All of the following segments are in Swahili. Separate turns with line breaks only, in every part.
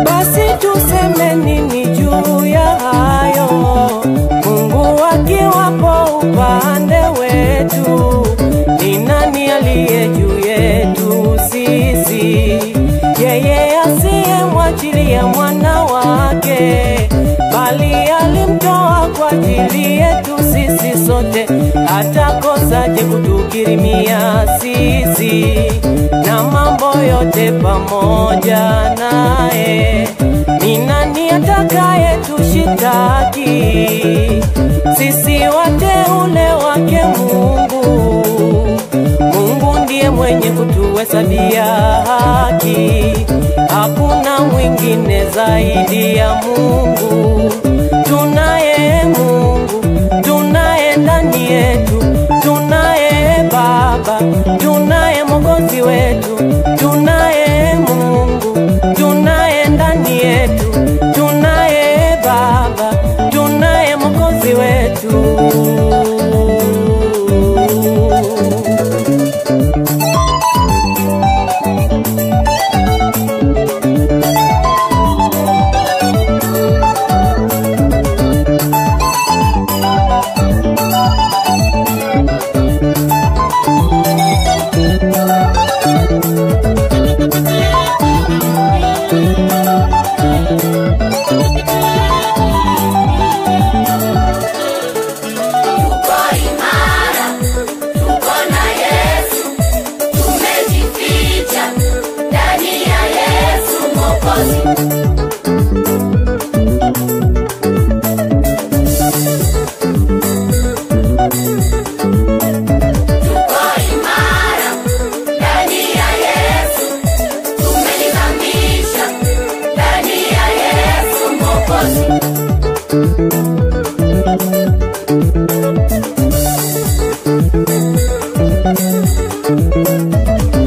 Basi tuseme nini juu ya hayo? Mungu akiwapo upande wetu, ni nani aliye juu yetu sisi? Yeye asiyemwachilia mwana wake, bali alimtoa kwa ajili yetu sisi sote, atakosaje kutukirimia sisi na mambo yote pamoja naye? Ni nani atakaye tushitaki sisi wateule wake Mungu? Mungu ndiye mwenye kutuhesabia haki, hakuna mwingine zaidi ya Mungu. Tunaye Mungu, tunaye ndani yetu, tunaye Baba, tunaye Mwokozi wetu. Tunaye Mungu, tunaye ndani yetu, tunaye Baba, tunaye Mwokozi wetu.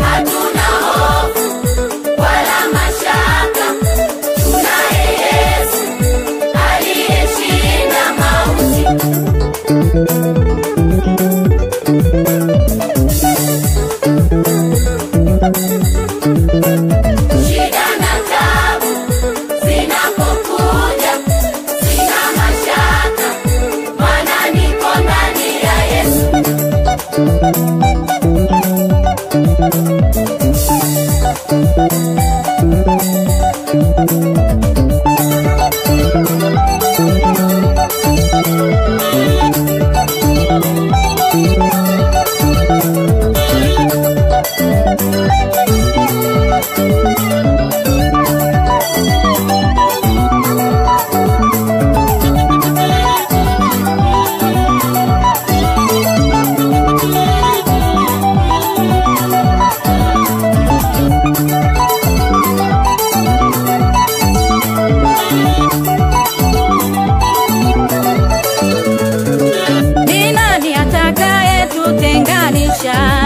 Hatuna hofu wala mashaka, tunaye Yesu aliyeshinda mauti. Shida na taabu zinapokuja, sina mashaka, maana niko ndani ya Yesu.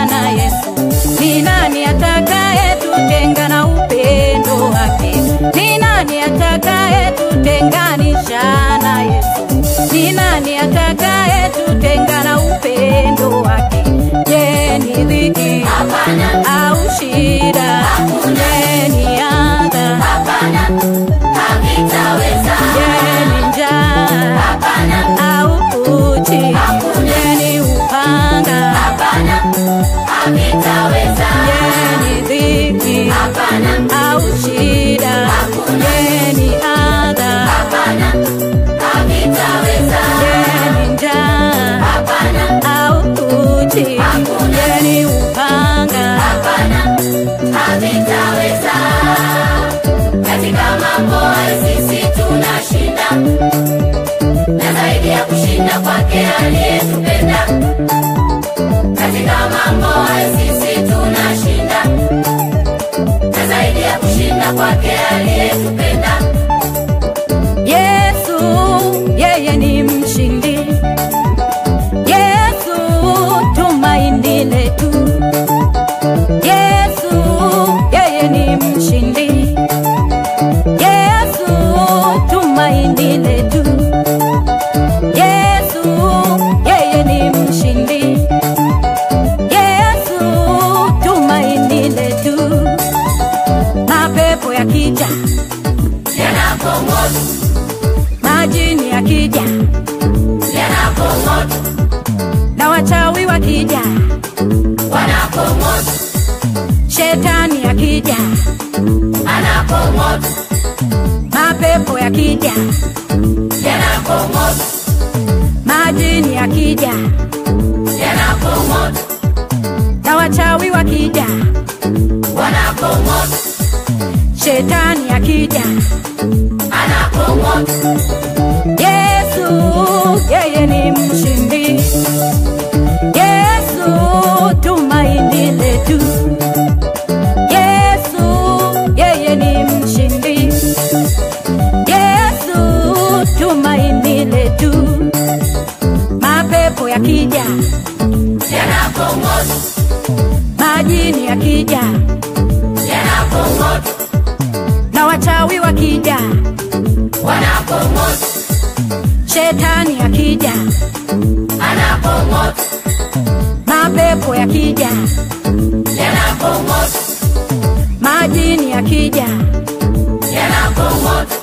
Na Yesu, ni nani atakaye tutenga na upendo wake? Ni nani atakaye tutenganisha na Yesu? Ni nani atakaye tutenga na upendo wake? Je, ni dhiki?
Hapana.
Au shida? Je, ni adha?
Hapana, havitaweza.
Je, ni njaa?
Hapana.
Au uchi? Je, ni upanga?
Hapana, havitaweza.
Je, ni dhiki?
Hapana.
Au shida? Je, ni adha?
Hapana, havitaweza.
Je, ni njaa?
Hapana.
Au uchi? Je, ni upanga?
Hapana, havitaweza. Katika mambo haya sisi tunashinda, na zaidi ya kushinda kushinda kwake aliyetupenda. Katika mambo hayo sisi tunashinda, na zaidi ya kushinda kwake aliyetupenda.
Yesu, yeye ni mshindi. Yesu, tumaini letu. Yesu, yeye ni mshindi. Yesu, tumaini letu. Yesu, yeye ni mshindi. Yesu, tumaini letu. Mapepo yakija
Yanapomoto,
majini yakija
yanapomoto,
na wachawi wakija,
wanapomoto,
shetani yakija,
anapomoto,
mapepo yakija,
yanapomoto,
majini yakija,
yanapomoto,
na wachawi wakija,
wanapomoto,
shetani yakija,
anapomoto.
Yesu, yeye ni mshindi. Yesu, tumaini letu. Yesu, yeye ni mshindi. Yesu, tumaini letu. Mapepo yakija,
Yanapomoto,
majini yakija,
yanapomoto,
na wachawi wakija,
wanapomoto,
shetani yakija,
anapomoto,
mapepo yakija,
yanapomoto,
majini yakija,
yanapomoto,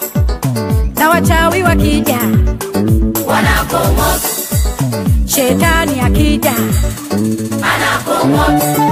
na wachawi wakija,
wanapomoto,
shetani yakija,
anapomoto,